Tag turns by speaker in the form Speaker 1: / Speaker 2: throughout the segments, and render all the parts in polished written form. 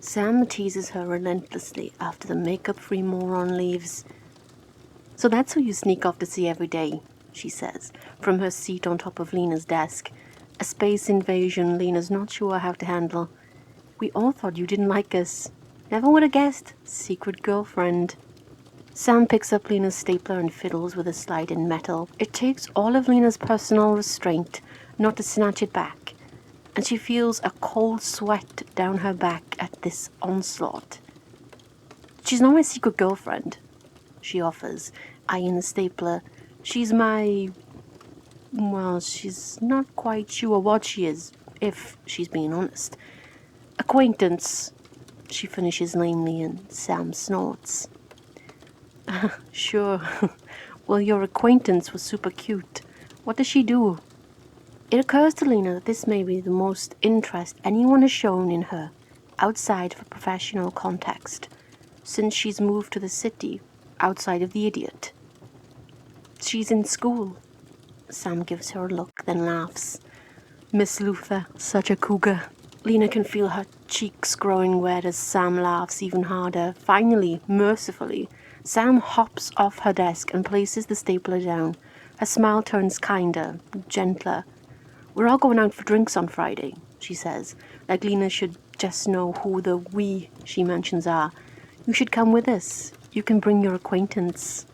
Speaker 1: Sam teases her relentlessly after the makeup-free moron leaves. "So that's who you sneak off to see every day," she says, from her seat on top of Lena's desk. A space invasion Lena's not sure how to handle. "We all thought you didn't like us. Never would have guessed. Secret girlfriend." Sam picks up Lena's stapler and fiddles with a slide in metal. It takes all of Lena's personal restraint not to snatch it back, and she feels a cold sweat down her back at this onslaught. "She's not my secret girlfriend," she offers, eyeing the stapler. "She's my... well, she's not quite sure what she is, if she's being honest. Acquaintance," she finishes lamely, and Sam snorts. "Sure. Well, your acquaintance was super cute. What does she do?" It occurs to Lena that this may be the most interest anyone has shown in her, outside of a professional context, since she's moved to the city, outside of the idiot. "She's in school." Sam gives her a look, then laughs. "Miss Luther, such a cougar." Lena can feel her cheeks growing red as Sam laughs even harder. Finally, mercifully, Sam hops off her desk and places the stapler down. Her smile turns kinder, gentler. "We're all going out for drinks on Friday," she says, like Lena should just know who the "we" she mentions are. "You should come with us. You can bring your acquaintance."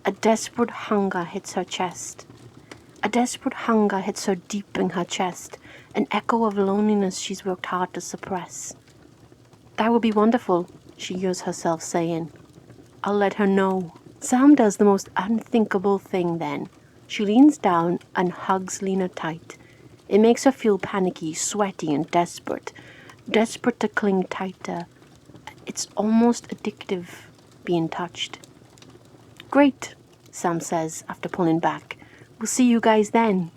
Speaker 1: A desperate hunger hits her chest. A desperate hunger hits her deep in her chest, an echo of loneliness she's worked hard to suppress. "That would be wonderful," she hears herself saying. "I'll let her know." Sam does the most unthinkable thing then. She leans down and hugs Lena tight. It makes her feel panicky, sweaty, and desperate. Desperate to cling tighter. It's almost addictive, being touched. "Great," Sam says after pulling back. "We'll see you guys then."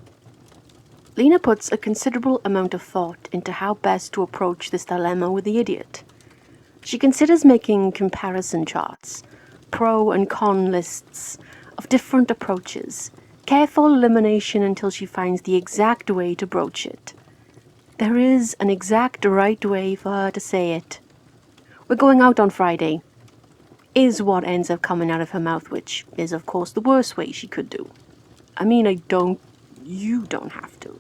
Speaker 1: Lena puts a considerable amount of thought into how best to approach this dilemma with the idiot. She considers making comparison charts, pro and con lists of different approaches, careful elimination until she finds the exact way to broach it. There is an exact right way for her to say it. "We're going out on Friday," is what ends up coming out of her mouth, which is of course the worst way she could do. "I mean, you don't have to."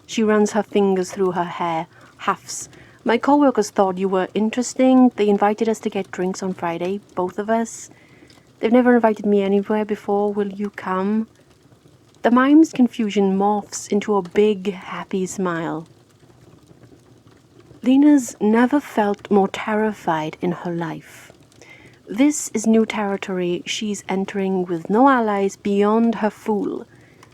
Speaker 1: She runs her fingers through her hair, huffs. "My co-workers thought you were interesting. They invited us to get drinks on Friday, both of us. They've never invited me anywhere before. Will you come?" The Mime's confusion morphs into a big, happy smile. Lena's never felt more terrified in her life. This is new territory she's entering with no allies beyond her fool.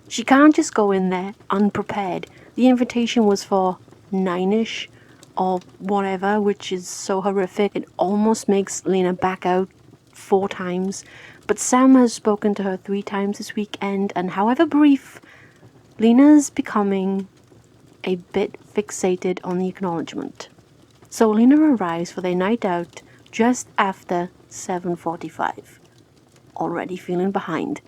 Speaker 1: She can't just go in there unprepared. The invitation was for 9-ish or whatever, which is so horrific it almost makes Lena back out 4 times. But Sam has spoken to her 3 times this weekend, and however brief, Lena's becoming a bit fixated on the acknowledgement. So Lena arrives for their night out just after 7:45, already feeling behind.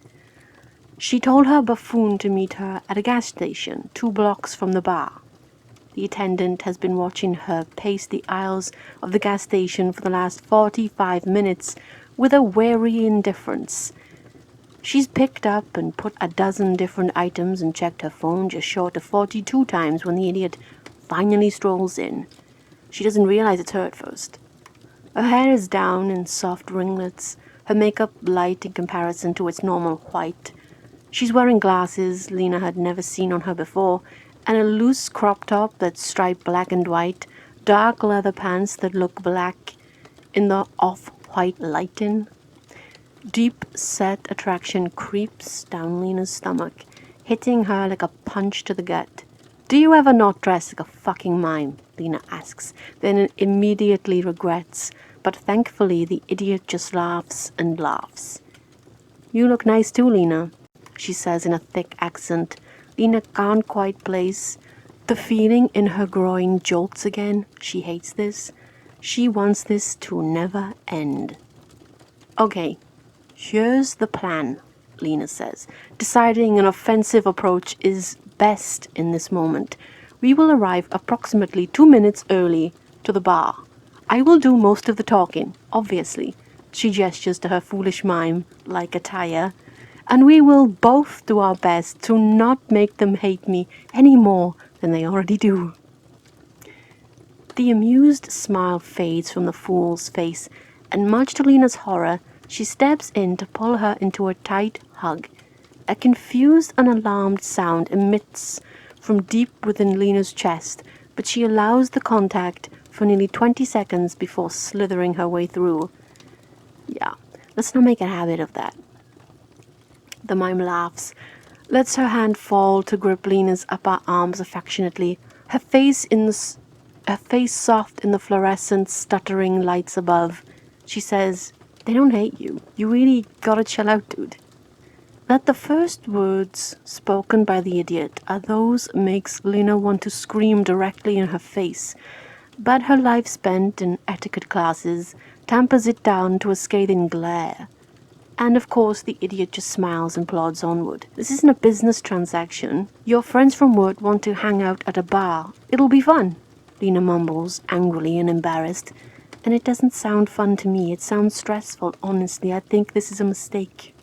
Speaker 1: She told her buffoon to meet her at a gas station 2 blocks from the bar. The attendant has been watching her pace the aisles of the gas station for the last 45 minutes with a wary indifference. She's picked up and put a dozen different items and checked her phone just short of 42 times when the idiot finally strolls in. She doesn't realize it's her at first. Her hair is down in soft ringlets, her makeup light in comparison to its normal white. She's wearing glasses Lena had never seen on her before, and a loose crop top that's striped black and white, dark leather pants that look black in the off-white lighting. Deep-set attraction creeps down Lena's stomach, hitting her like a punch to the gut. "Do you ever not dress like a fucking mime?" Lena asks, then immediately regrets, but thankfully the idiot just laughs and laughs. "You look nice too, Lena," she says in a thick accent. Lena can't quite place. The feeling in her groin jolts again. She hates this. She wants this to never end. "Okay, here's the plan," Lena says, deciding an offensive approach is best in this moment. "We will arrive approximately 2 minutes early to the bar. I will do most of the talking, obviously. She gestures to her foolish mime, like a tire. And we will both do our best to not make them hate me any more than they already do. The amused smile fades from the fool's face, and much to Lena's horror, she steps in to pull her into a tight hug. A confused and alarmed sound emits from deep within Lena's chest, but she allows the contact for nearly 20 seconds before slithering her way through. Yeah, let's not make a habit of that. The mime laughs, lets her hand fall to grip Lena's upper arms affectionately, her face soft in the fluorescent, stuttering lights above. She says, "They don't hate you. You really gotta chill out, dude." That the first words spoken by the idiot are those makes Lena want to scream directly in her face, but her life spent in etiquette classes tampers it down to a scathing glare. And of course the idiot just smiles and plods onward. This isn't a business transaction. Your friends from work want to hang out at a bar. It'll be fun, Lena mumbles, angrily and embarrassed. And it doesn't sound fun to me. It sounds stressful, honestly. I think this is a mistake.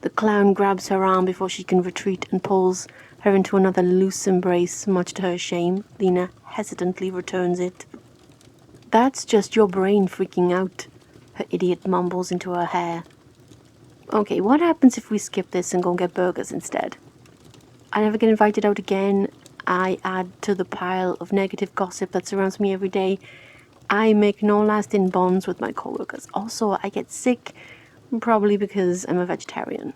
Speaker 1: The clown grabs her arm before she can retreat and pulls her into another loose embrace, much to her shame. Lena hesitantly returns it. "That's just your brain freaking out," her idiot mumbles into her hair. "Okay, what happens if we skip this and go get burgers instead?" I never get invited out again. I add to the pile of negative gossip that surrounds me every day. I make no lasting bonds with my coworkers. Also, I get sick, probably because I'm a vegetarian.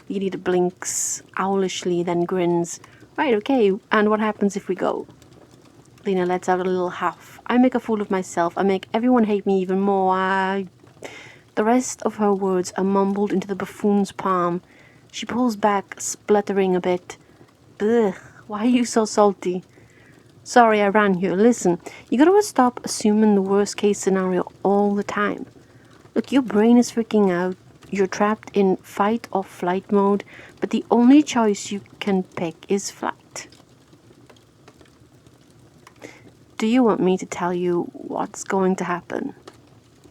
Speaker 1: The idiot blinks owlishly, then grins. "Right, okay, and what happens if we go?" Lena lets out a little huff. "I make a fool of myself. I make everyone hate me even more. The rest of her words are mumbled into the buffoon's palm. She pulls back, spluttering a bit. "Ugh, why are you so salty?" "Sorry I ran here. Listen, you gotta stop assuming the worst case scenario all the time. Look, your brain is freaking out. You're trapped in fight or flight mode, but the only choice you can pick is flight. Do you want me to tell you what's going to happen?"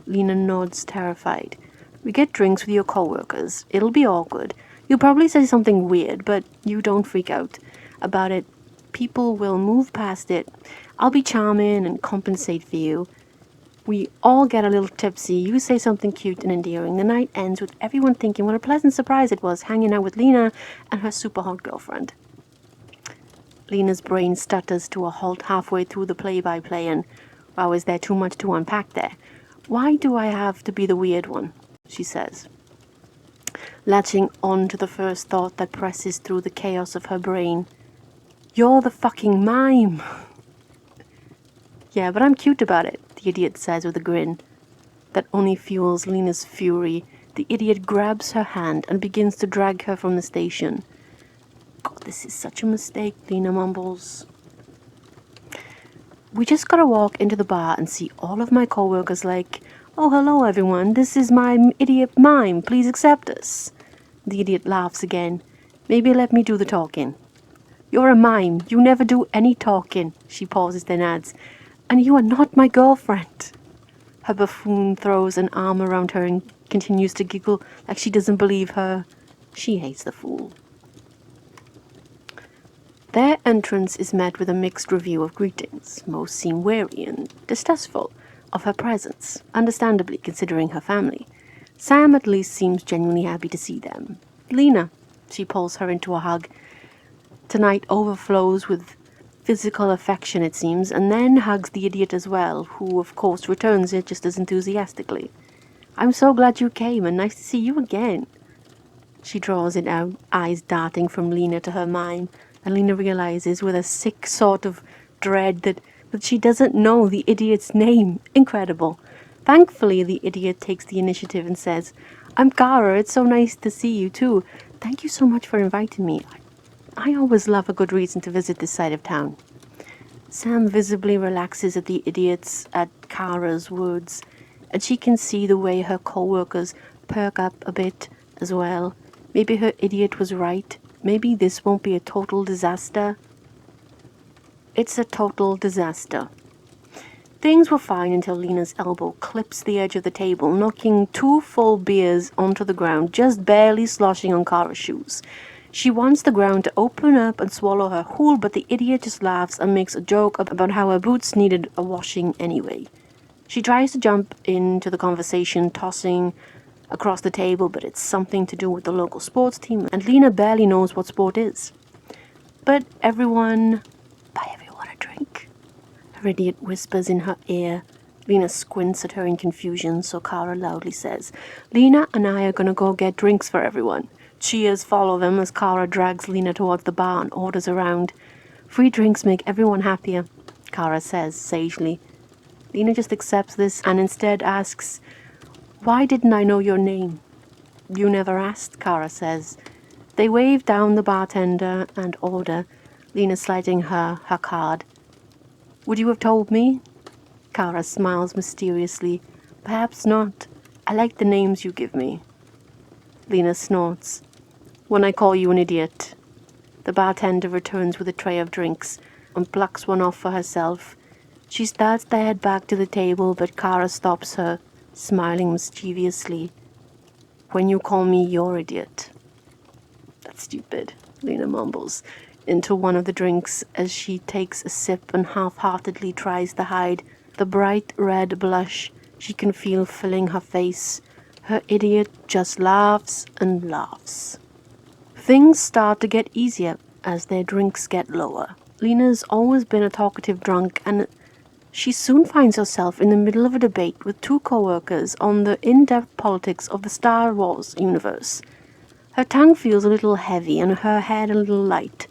Speaker 1: Lena nods, terrified. "We get drinks with your coworkers. It'll be awkward. You'll probably say something weird, but you don't freak out about it. People will move past it. I'll be charming and compensate for you. We all get a little tipsy. You say something cute and endearing. The night ends with everyone thinking what a pleasant surprise it was hanging out with Lena and her super hot girlfriend." Lena's brain stutters to a halt halfway through the play-by-play, and wow, is there too much to unpack there? "Why do I have to be the weird one?" she says, latching on to the first thought that presses through the chaos of her brain. "You're the fucking mime." "Yeah, but I'm cute about it," the idiot says with a grin that only fuels Lena's fury. The idiot grabs her hand and begins to drag her from the station. "God, this is such a mistake," Lena mumbles. "We just gotta walk into the bar and see all of my coworkers like, 'Oh, hello everyone, this is my idiot mime, please accept us.'" The idiot laughs again. "Maybe let me do the talking." "You're a mime, you never do any talking," she pauses then adds, "and you are not my girlfriend." Her buffoon throws an arm around her and continues to giggle like she doesn't believe her. She hates the fool. Their entrance is met with a mixed review of greetings. Most seem wary and distrustful of her presence, understandably considering her family. Sam at least seems genuinely happy to see them. "Lena," she pulls her into a hug. Tonight overflows with physical affection, it seems, and then hugs the idiot as well, who of course returns it just as enthusiastically. "I'm so glad you came, and nice to see you again." She draws it out, eyes darting from Lena to her mime, and Lena realizes with a sick sort of dread that she doesn't know the idiot's name. Incredible. Thankfully, the idiot takes the initiative and says, "I'm Kara, it's so nice to see you too. Thank you so much for inviting me. I always love a good reason to visit this side of town." Sam visibly relaxes at Kara's words, and she can see the way her co-workers perk up a bit as well. Maybe her idiot was right. Maybe this won't be a total disaster. It's a total disaster. Things were fine until Lena's elbow clips the edge of the table, knocking 2 full beers onto the ground, just barely sloshing on Kara's shoes. She wants the ground to open up and swallow her whole, but the idiot just laughs and makes a joke about how her boots needed a washing anyway. She tries to jump into the conversation, tossing across the table, but it's something to do with the local sports team, and Lena barely knows what sport is. But buy everyone a drink. Her idiot whispers in her ear. Lena squints at her in confusion, so Kara loudly says, "Lena and I are gonna go get drinks for everyone." Cheers follow them as Kara drags Lena towards the bar and orders around. "Free drinks make everyone happier," Kara says sagely. Lena just accepts this and instead asks, "Why didn't I know your name?" "You never asked," Kara says. They wave down the bartender and order, Lena sliding her card. "Would you have told me?" Kara smiles mysteriously. "Perhaps not. I like the names you give me." Lena snorts. "When I call you an idiot." The bartender returns with a tray of drinks and plucks one off for herself. She starts to head back to the table, but Kara stops her, smiling mischievously. "When you call me your idiot." "That's stupid," Lena mumbles into one of the drinks as she takes a sip and half-heartedly tries to hide the bright red blush she can feel filling her face. Her idiot just laughs and laughs. Things start to get easier as their drinks get lower. Lena's always been a talkative drunk, and she soon finds herself in the middle of a debate with 2 co-workers on the in-depth politics of the Star Wars universe. Her tongue feels a little heavy and her head a little light,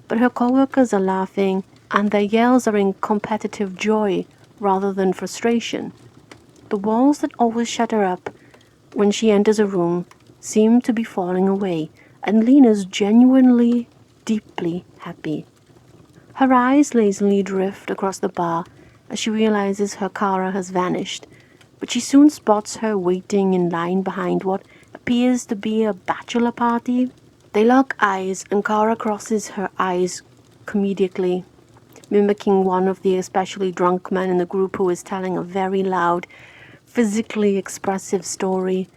Speaker 1: but her co-workers are laughing and their yells are in competitive joy rather than frustration. The walls that always shut her up when she enters a room seem to be falling away, and Lena's genuinely, deeply happy. Her eyes lazily drift across the bar as she realizes her Kara has vanished, but she soon spots her waiting in line behind what appears to be a bachelor party. They lock eyes and Kara crosses her eyes comedically, mimicking one of the especially drunk men in the group who is telling a very loud, physically expressive story.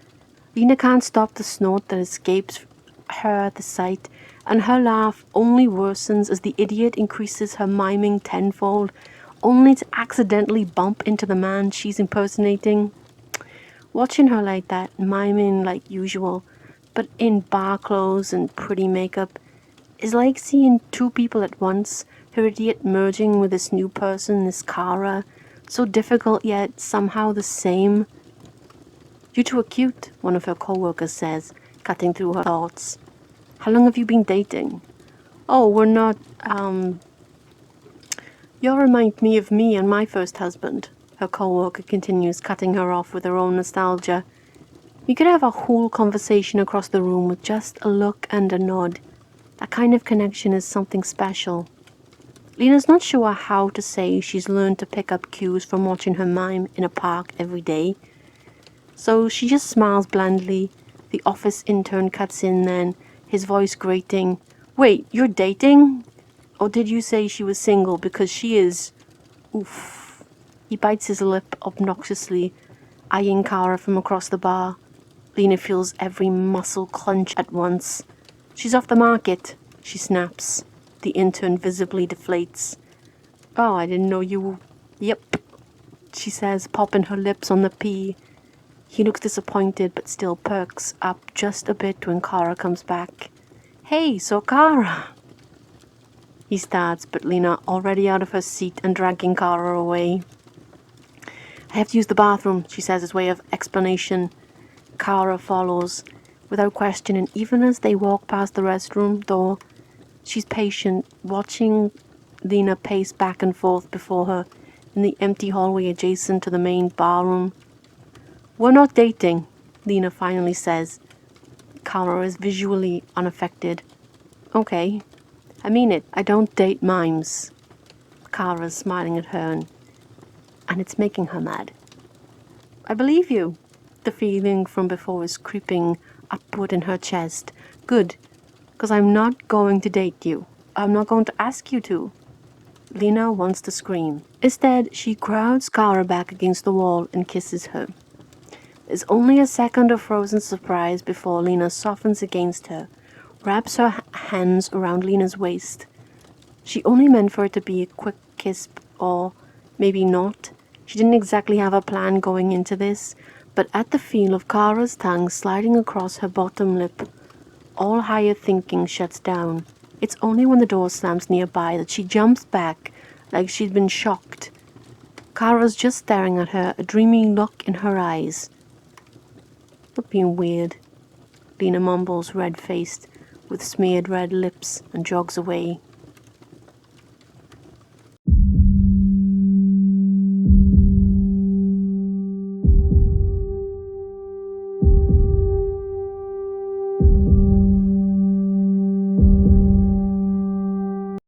Speaker 1: Lena can't stop the snort that escapes her at the sight, and her laugh only worsens as the idiot increases her miming tenfold, only to accidentally bump into the man she's impersonating. Watching her like that, miming like usual, but in bar clothes and pretty makeup, is like seeing 2 people at once, her idiot merging with this new person, this Kara, so difficult yet somehow the same. "You 2 are cute," one of her co-workers says, cutting through her thoughts. "How long have you been dating?" "Oh, we're not, You remind me of me and my first husband," her co-worker continues, cutting her off with her own nostalgia. "We could have a whole conversation across the room with just a look and a nod. That kind of connection is something special." Lena's not sure how to say she's learned to pick up cues from watching her mime in a park every day, so she just smiles blandly. The office intern cuts in then, his voice grating. "Wait, you're dating? Or did you say she was single? Because she is." Oof. He bites his lip obnoxiously, eyeing Kara from across the bar. Lena feels every muscle clench at once. "She's off the market," she snaps. The intern visibly deflates. "Oh, I didn't know you..." "Yep," she says, popping her lips on the P. He looks disappointed but still perks up just a bit when Kara comes back. "Hey, so Kara..." He starts, but Lena already out of her seat and dragging Kara away. "I have to use the bathroom," she says as way of explanation. Kara follows, without question, and even as they walk past the restroom door, she's patient, watching Lena pace back and forth before her in the empty hallway adjacent to the main barroom. "We're not dating," Lena finally says. Kara is visually unaffected. "Okay. I mean it. I don't date mimes." Kara's smiling at her, and it's making her mad. "I believe you." The feeling from before is creeping upward in her chest. "Good, because I'm not going to date you. I'm not going to ask you to." Lena wants to scream. Instead, she crowds Kara back against the wall and kisses her. There's only a second of frozen surprise before Lena softens against her, wraps her hands around Lena's waist. She only meant for it to be a quick kiss, or maybe not. She didn't exactly have a plan going into this, but at the feel of Kara's tongue sliding across her bottom lip, all higher thinking shuts down. It's only when the door slams nearby that she jumps back like she'd been shocked. Kara's just staring at her, a dreamy look in her eyes. "You're being weird," Lena mumbles, red-faced, with smeared red lips, and jogs away.